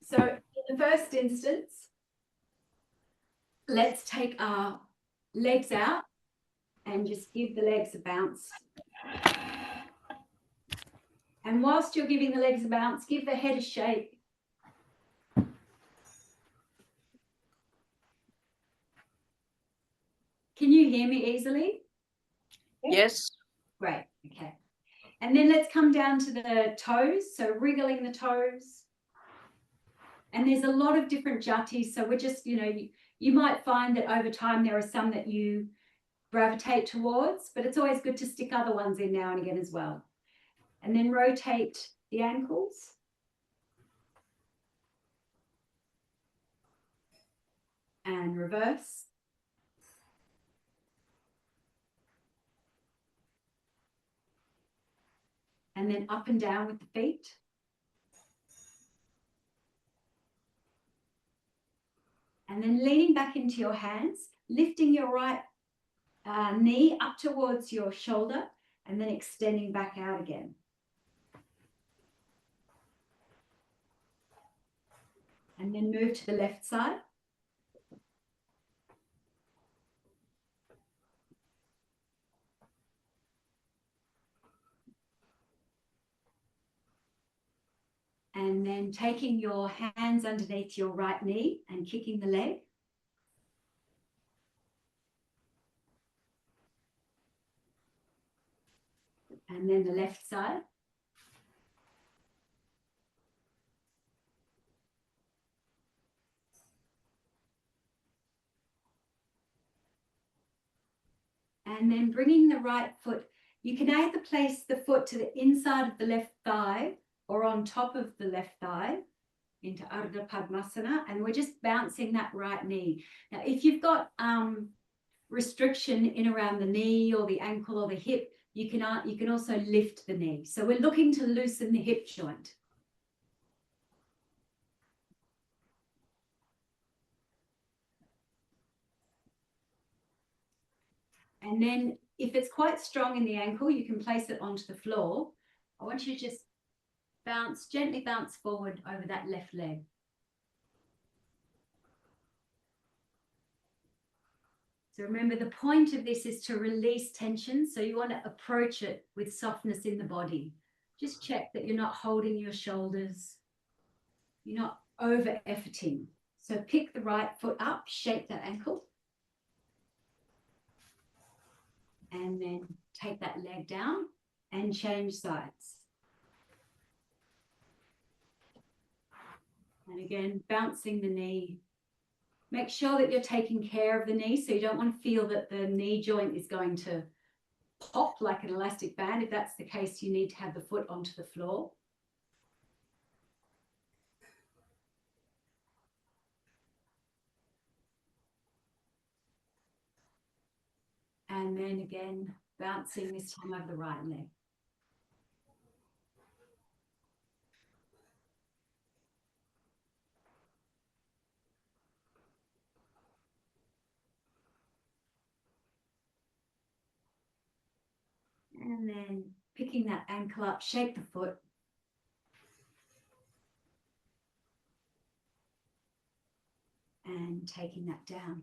So in the first instance, let's take our legs out and just give the legs a bounce. And whilst you're giving the legs a bounce, give the head a shake. Can you hear me easily? Yes. Great, okay. And then let's come down to the toes, so wriggling the toes. And there's a lot of different Jattis, so we're just, you might find that over time there are some that you gravitate towards, but it's always good to stick other ones in now and again as well. And then rotate the ankles. And reverse. And then up and down with the feet. And then leaning back into your hands, lifting your right knee up towards your shoulder, and then extending back out again. And then move to the left side. And then taking your hands underneath your right knee and kicking the leg. And then the left side. And then bringing the right foot, you can either place the foot to the inside of the left thigh or on top of the left thigh into Ardha Padmasana, and we're just bouncing that right knee. Now, if you've got restriction in around the knee or the ankle or the hip, you can also lift the knee. So we're looking to loosen the hip joint. And then if it's quite strong in the ankle, you can place it onto the floor. I want you to just gently bounce forward over that left leg. So remember, the point of this is to release tension. So you want to approach it with softness in the body. Just check that you're not holding your shoulders. You're not over-efforting. So pick the right foot up, shake that ankle. And then take that leg down and change sides. And again, bouncing the knee. Make sure that you're taking care of the knee, so you don't want to feel that the knee joint is going to pop like an elastic band. If that's the case, you need to have the foot onto the floor. And then again, bouncing this time over the right leg. And then picking that ankle up, shake the foot. And taking that down.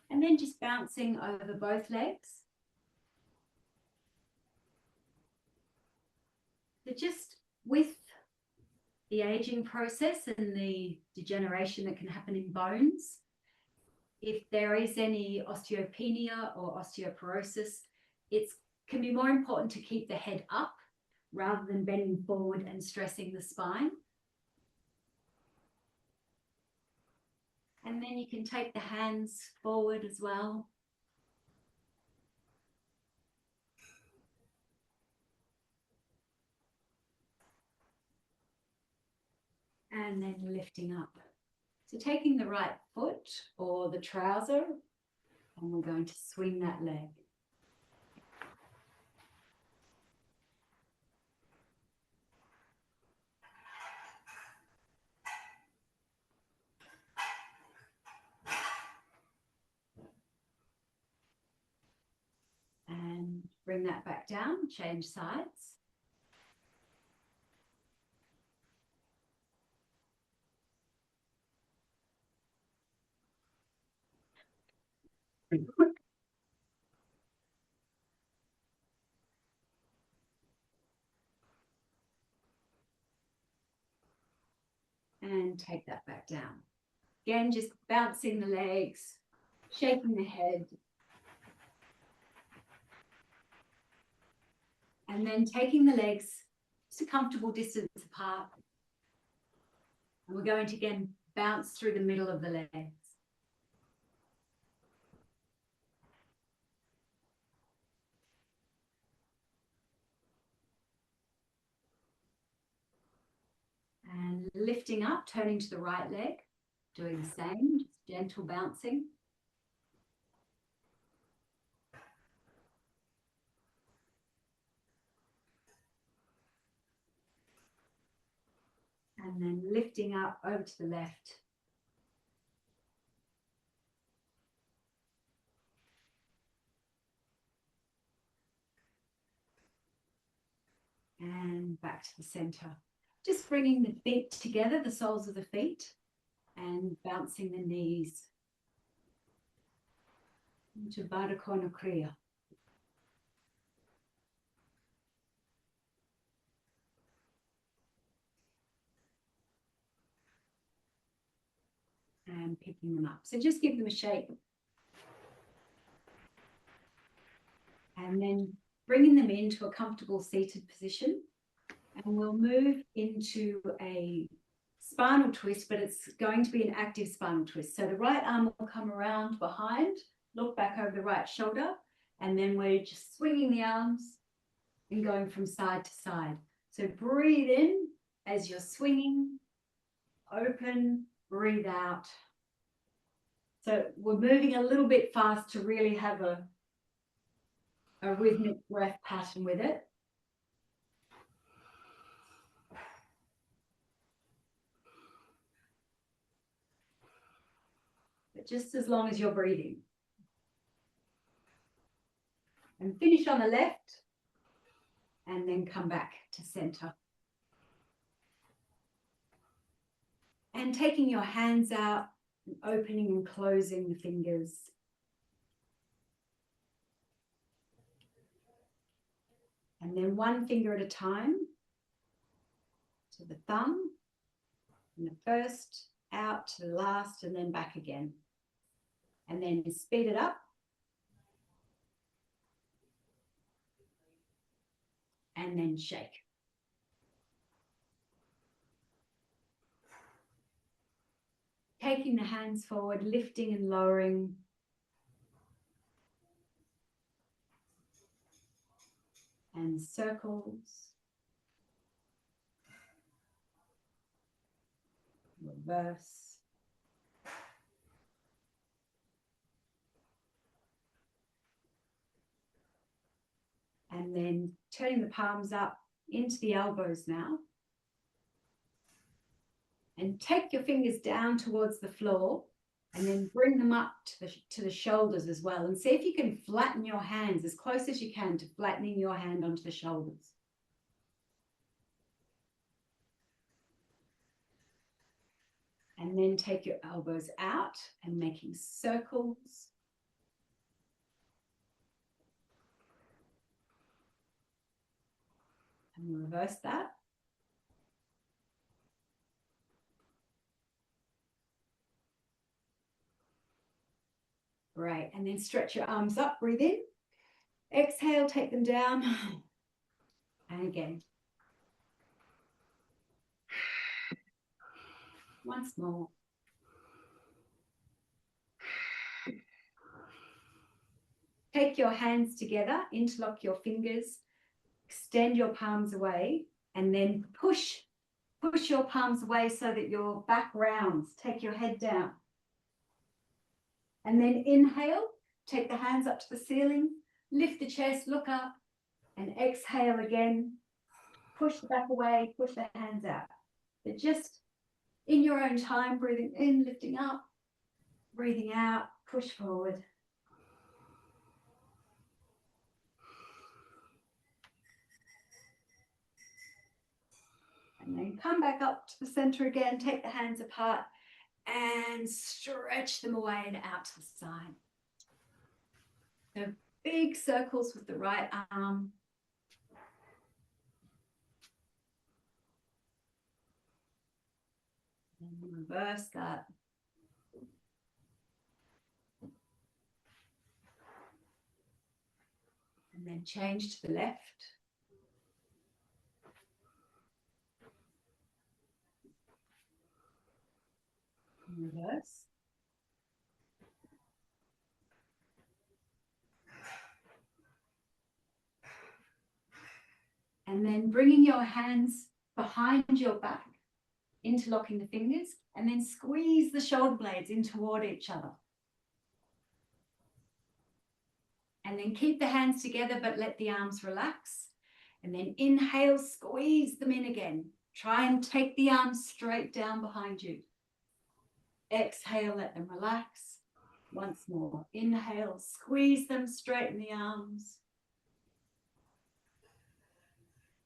And then just bouncing over both legs. So just with the aging process and the degeneration that can happen in bones, if there is any osteopenia or osteoporosis, it can be more important to keep the head up rather than bending forward and stressing the spine. And then you can take the hands forward as well. And then lifting up. So taking the right foot or the trouser, and we're going to swing that leg. And bring that back down, change sides. And take that back down. Again, just bouncing the legs, shaking the head. And then taking the legs just a comfortable distance apart. And we're going to again bounce through the middle of the legs. And lifting up, turning to the right leg, doing the same, just gentle bouncing. And then lifting up over to the left. And back to the center. Just bringing the feet together, the soles of the feet, and bouncing the knees into Baddha Kono Kriya. And picking them up. So just give them a shake. And then bringing them into a comfortable seated position. And we'll move into a spinal twist, but it's going to be an active spinal twist. So the right arm will come around behind, look back over the right shoulder, and then we're just swinging the arms and going from side to side. So breathe in as you're swinging, open, breathe out. So we're moving a little bit fast to really have a rhythmic breath pattern with it. But just as long as you're breathing. And finish on the left, and then come back to center. And taking your hands out, and opening and closing the fingers. And then one finger at a time. To the thumb, and the first, out to the last, and then back again. And then speed it up. And then shake. Taking the hands forward, lifting and lowering. And circles. Reverse. And then turning the palms up into the elbows now. And take your fingers down towards the floor and then bring them up to the shoulders as well. And see if you can flatten your hands as close as you can to flattening your hand onto the shoulders. And then take your elbows out and making circles. And reverse that. Great. And then stretch your arms up, breathe in. Exhale, take them down. And again. Once more. Take your hands together, interlock your fingers, extend your palms away, and then push your palms away so that your back rounds. Take your head down. And then inhale, take the hands up to the ceiling, lift the chest, look up, and exhale again. Push the back away, push the hands out. But just in your own time, breathing in, lifting up, breathing out, push forward. And then come back up to the center again, take the hands apart and stretch them away and out to the side. So big circles with the right arm. And reverse that. And then change to the left. And reverse. And then bringing your hands behind your back, interlocking the fingers, and then squeeze the shoulder blades in toward each other. And then keep the hands together, but let the arms relax. And then inhale, squeeze them in again. Try and take the arms straight down behind you. Exhale, let them relax. Once more. Inhale, squeeze them, straighten the arms.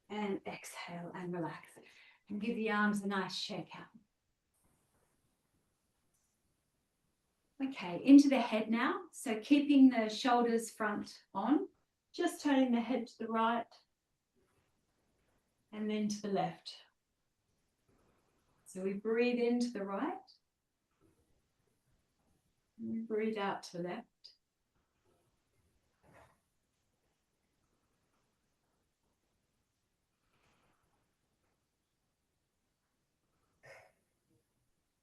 And exhale and relax. And give the arms a nice shake out. Okay, into the head now. So keeping the shoulders front on, just turning the head to the right and then to the left. So we breathe into the right. And we breathe out to the left.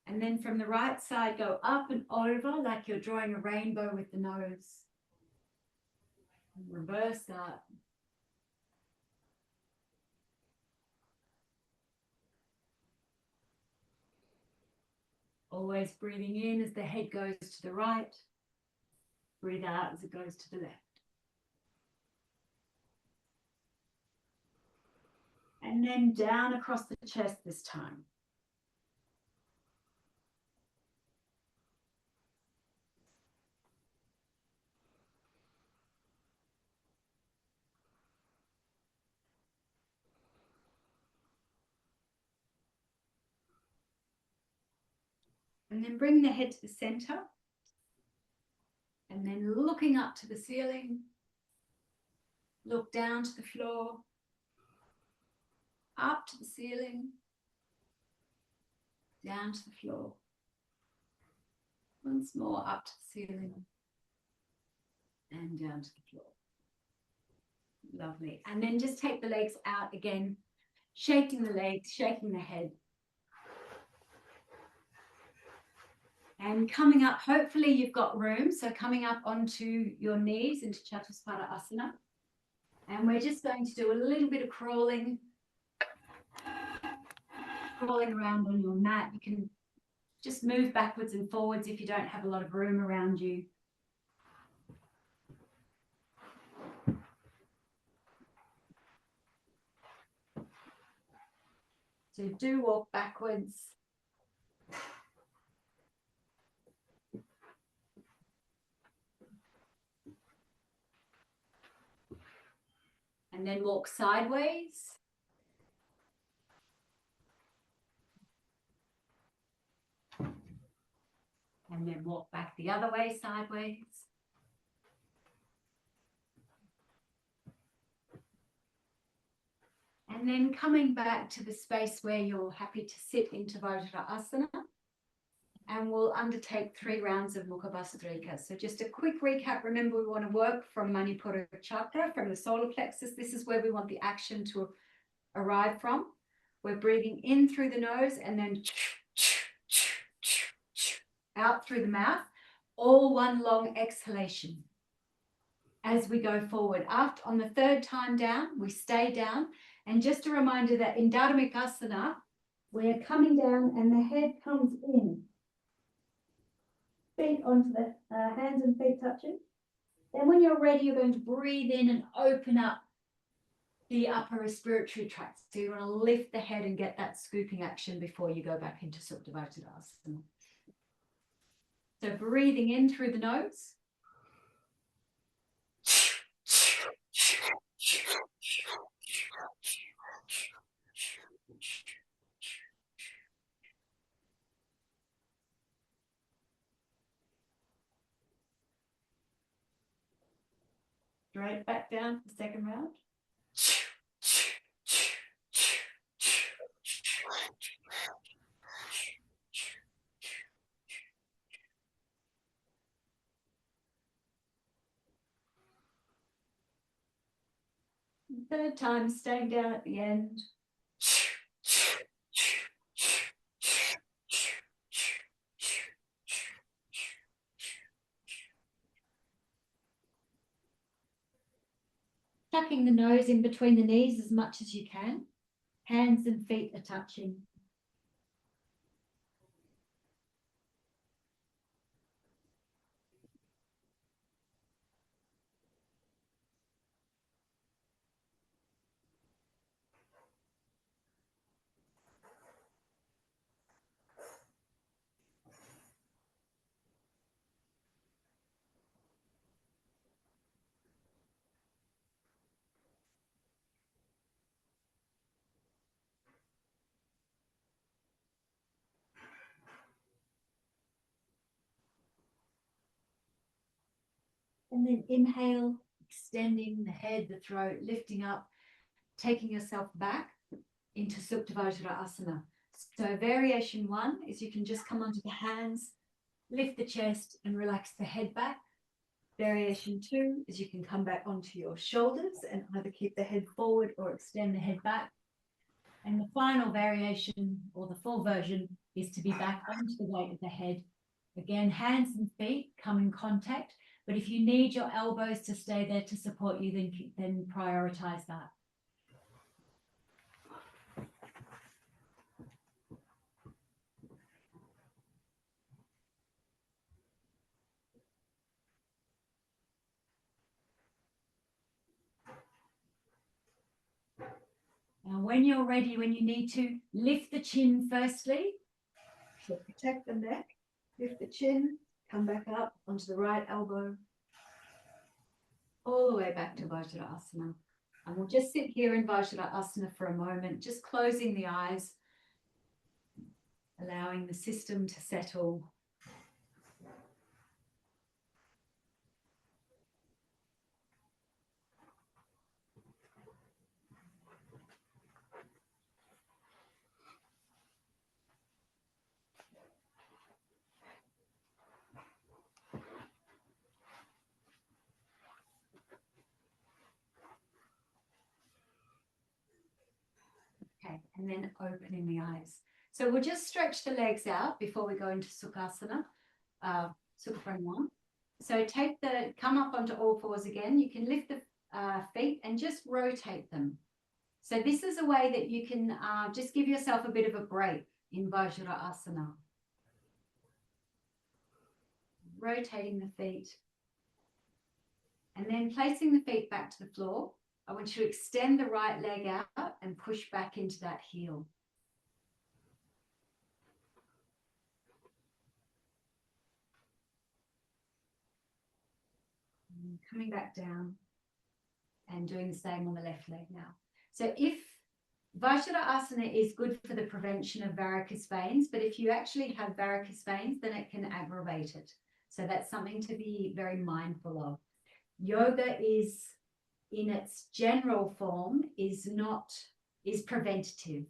And then from the right side, go up and over like you're drawing a rainbow with the nose. And reverse that. Always breathing in as the head goes to the right. Breathe out as it goes to the left. And then down across the chest this time. And then bring the head to the center. And then looking up to the ceiling. Look down to the floor. Up to the ceiling. Down to the floor. Once more up to the ceiling. And down to the floor. Lovely. And then just take the legs out again. Shaking the legs, shaking the head. And coming up, hopefully you've got room. So coming up onto your knees into Nishpanda Asana. And we're just going to do a little bit of crawling around on your mat. You can just move backwards and forwards if you don't have a lot of room around you. So do walk backwards. And then walk sideways. And then walk back the other way, sideways. And then coming back to the space where you're happy to sit into Vajra Asana. And we'll undertake 3 rounds of Mukha Bhastrika. So just a quick recap. Remember, we want to work from Manipura chakra, from the solar plexus. This is where we want the action to arrive from. We're breathing in through the nose and then out through the mouth, all one long exhalation as we go forward. After, on the 3rd time down, we stay down. And just a reminder that in Dharmic Asana, we're coming down and the head comes in. Feet onto the hands and feet touching. Then when you're ready, you're going to breathe in and open up the upper respiratory tract. So you want to lift the head and get that scooping action before you go back into Supta Asana. So breathing in through the nose. Straight back down for the second round. Third time, staying down at the end. Tucking the nose in between the knees as much as you can. Hands and feet are touching. And then inhale, extending the head, the throat, lifting up, taking yourself back into Supta Vajra Asana. So variation 1 is you can just come onto the hands, lift the chest and relax the head back. Variation 2 is you can come back onto your shoulders and either keep the head forward or extend the head back. And the final variation, or the full version, is to be back onto the weight of the head. Again, hands and feet come in contact, but if you need your elbows to stay there to support you, then prioritize that. Now, when you're ready, when you need to, lift the chin firstly. So protect the neck, lift the chin, come back up onto the right elbow, all the way back to Vajra Asana. And we'll just sit here in Vajra Asana for a moment, just closing the eyes, allowing the system to settle. Okay, and then opening the eyes. So we'll just stretch the legs out before we go into Sukhasana, Sukha Pranayama. So come up onto all fours again. You can lift the feet and just rotate them. So this is a way that you can just give yourself a bit of a break in Vajra Asana. Rotating the feet. And then placing the feet back to the floor. I want you to extend the right leg out and push back into that heel. And coming back down and doing the same on the left leg now. So if Vajra Asana is good for the prevention of varicose veins, but if you actually have varicose veins, then it can aggravate it. So that's something to be very mindful of. Yoga is, in its general form, is preventative.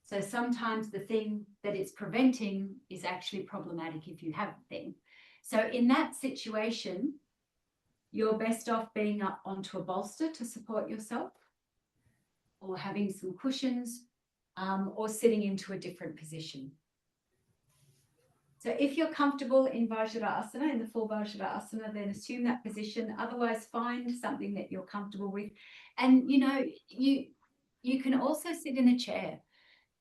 So sometimes the thing that it's preventing is actually problematic if you have the thing. So in that situation, you're best off being up onto a bolster to support yourself, or having some cushions, or sitting into a different position. So if you're comfortable in Vajra Asana, in the full Vajra Asana, then assume that position. Otherwise, find something that you're comfortable with. And, you know, you can also sit in a chair.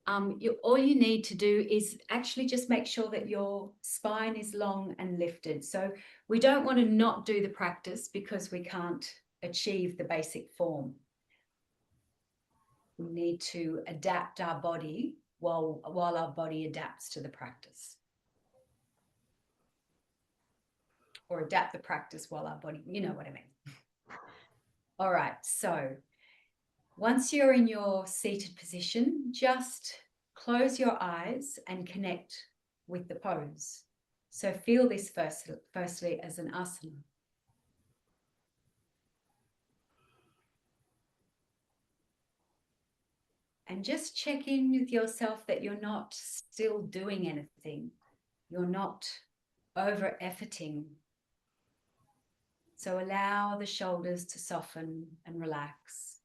All you need to do is actually just make sure that your spine is long and lifted. So we don't want to not do the practice because we can't achieve the basic form. We need to adapt our body while our body adapts to the practice. Or adapt the practice while our body, you know what I mean. All right, so once you're in your seated position, just close your eyes and connect with the pose. So feel this firstly as an asana. And just check in with yourself that you're not still doing anything. You're not over efforting. So allow the shoulders to soften and relax.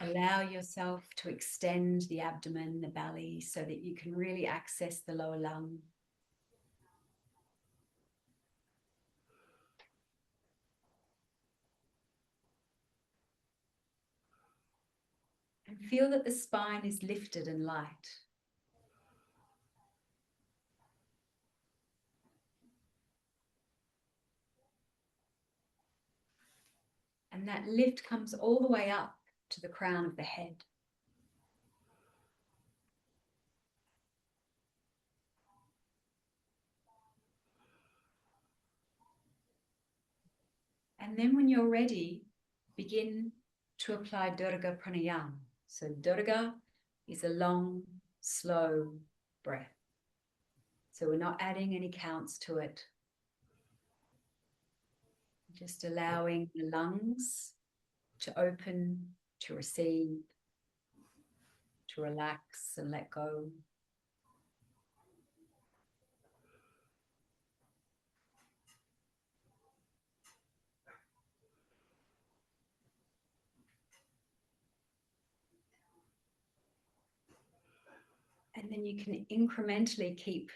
Allow yourself to extend the abdomen, the belly, so that you can really access the lower lung. And feel that the spine is lifted and light. And that lift comes all the way up to the crown of the head. And then when you're ready, begin to apply Dirgha Pranayama. So Dirgha is a long, slow breath. So we're not adding any counts to it. Just allowing the lungs to open, to receive, to relax and let go. And then you can incrementally keep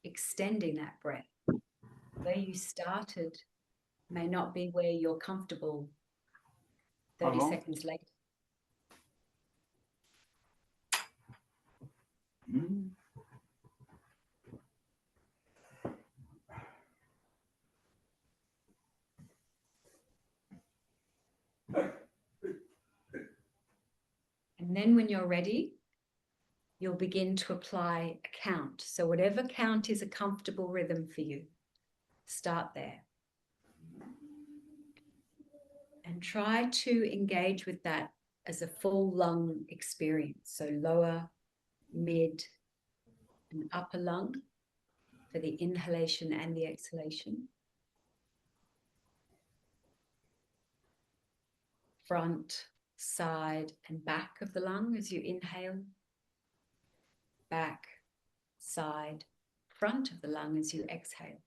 extending that breath. Where you started may not be where you're comfortable 30 seconds later. And then when you're ready, you'll begin to apply a count. So whatever count is a comfortable rhythm for you, start there. And try to engage with that as a full lung experience. So lower, mid, and upper lung for the inhalation and the exhalation. Front, side, and back of the lung as you inhale. Back, side, front of the lung as you exhale.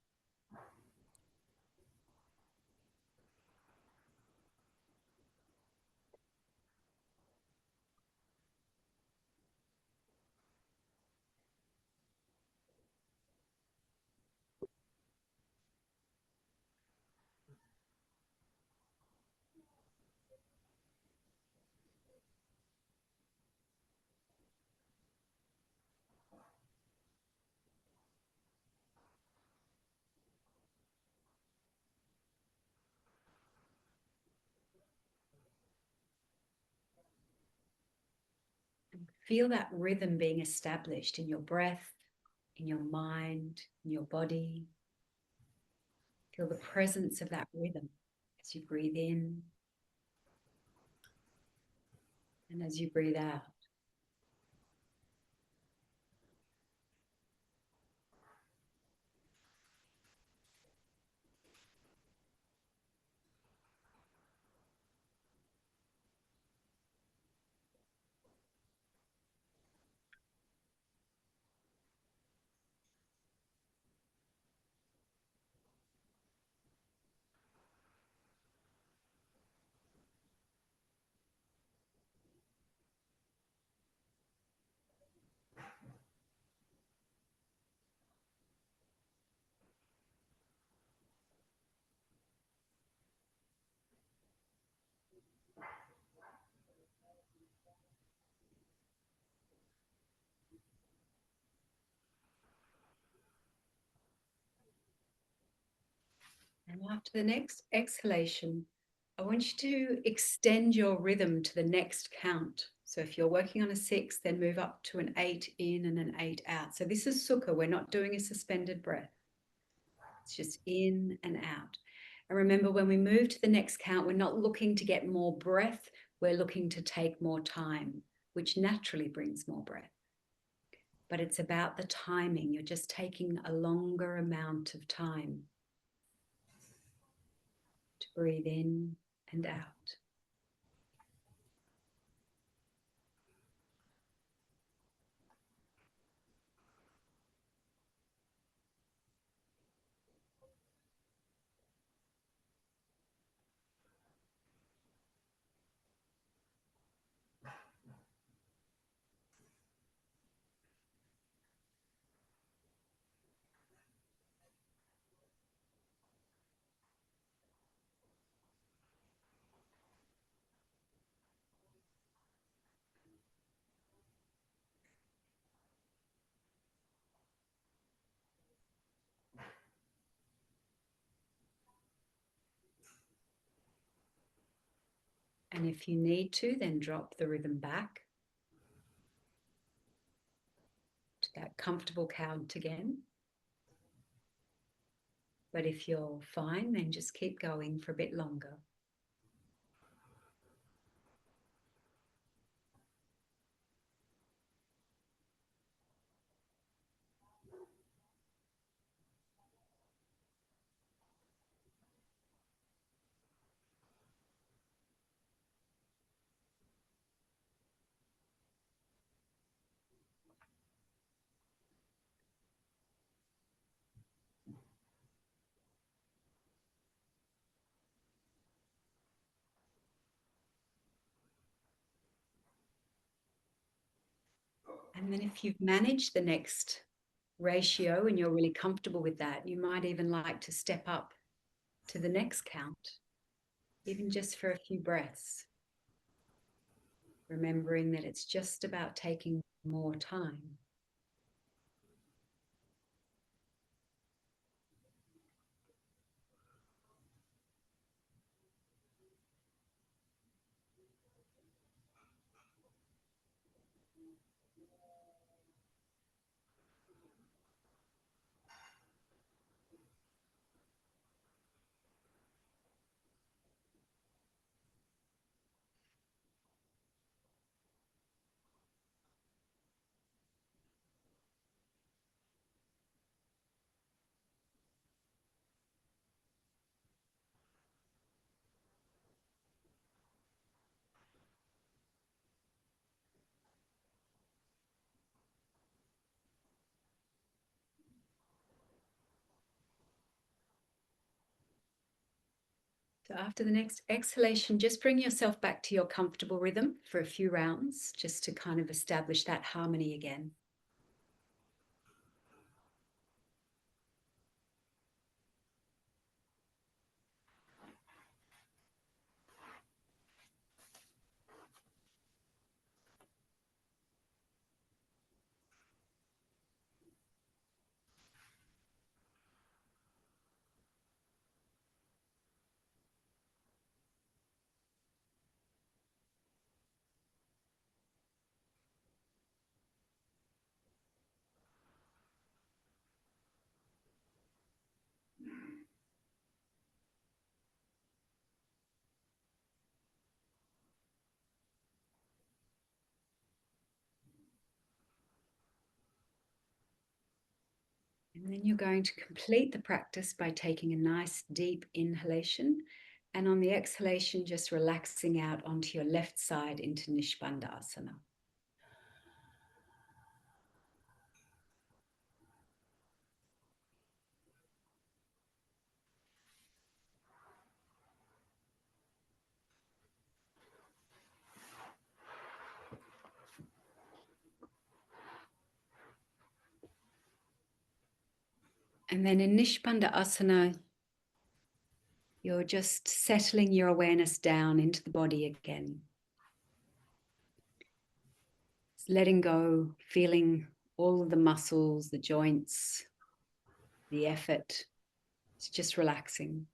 Feel that rhythm being established in your breath, in your mind, in your body. Feel the presence of that rhythm as you breathe in and as you breathe out. And after the next exhalation, I want you to extend your rhythm to the next count. So if you're working on a 6, then move up to an 8 in and an 8 out. So this is Sukha. We're not doing a suspended breath. It's just in and out. And remember, when we move to the next count, we're not looking to get more breath. We're looking to take more time, which naturally brings more breath. But it's about the timing. You're just taking a longer amount of time to breathe in and out. And if you need to, then drop the rhythm back to that comfortable count again. But if you're fine, then just keep going for a bit longer. And then if you've managed the next ratio and you're really comfortable with that, you might even like to step up to the next count, even just for a few breaths, remembering that it's just about taking more time. So after the next exhalation, just bring yourself back to your comfortable rhythm for a few rounds, just to kind of establish that harmony again. And then you're going to complete the practice by taking a nice deep inhalation, and on the exhalation, just relaxing out onto your left side into Nishpanda Asana. And then in Nishpanda Asana, you're just settling your awareness down into the body again. Just letting go, feeling all of the muscles, the joints, the effort. It's just relaxing.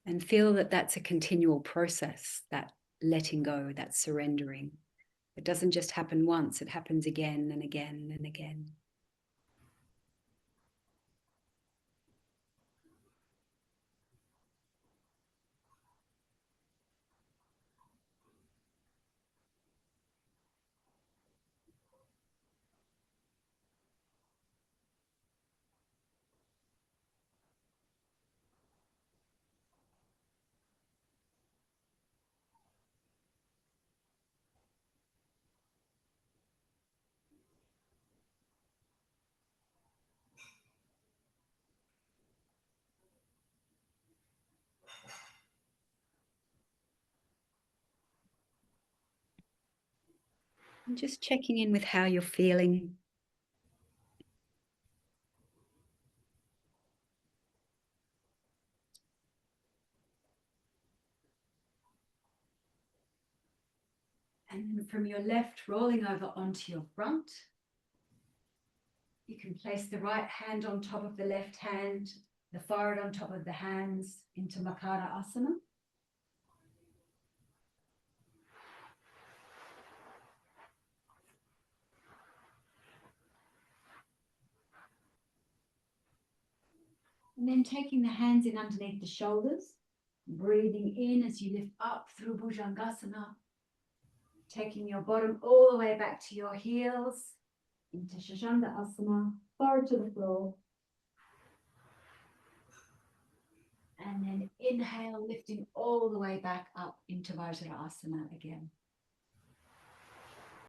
And feel that that's a continual process, that letting go, that surrendering. It doesn't just happen once, it happens again and again and again. And just checking in with how you're feeling. And then from your left, rolling over onto your front. You can place the right hand on top of the left hand, the forehead on top of the hands into Mukha Asana. And then taking the hands in underneath the shoulders, breathing in as you lift up through Bhujangasana, taking your bottom all the way back to your heels into Shashanka Asana, forward to the floor. And then inhale, lifting all the way back up into Vajra Asana again.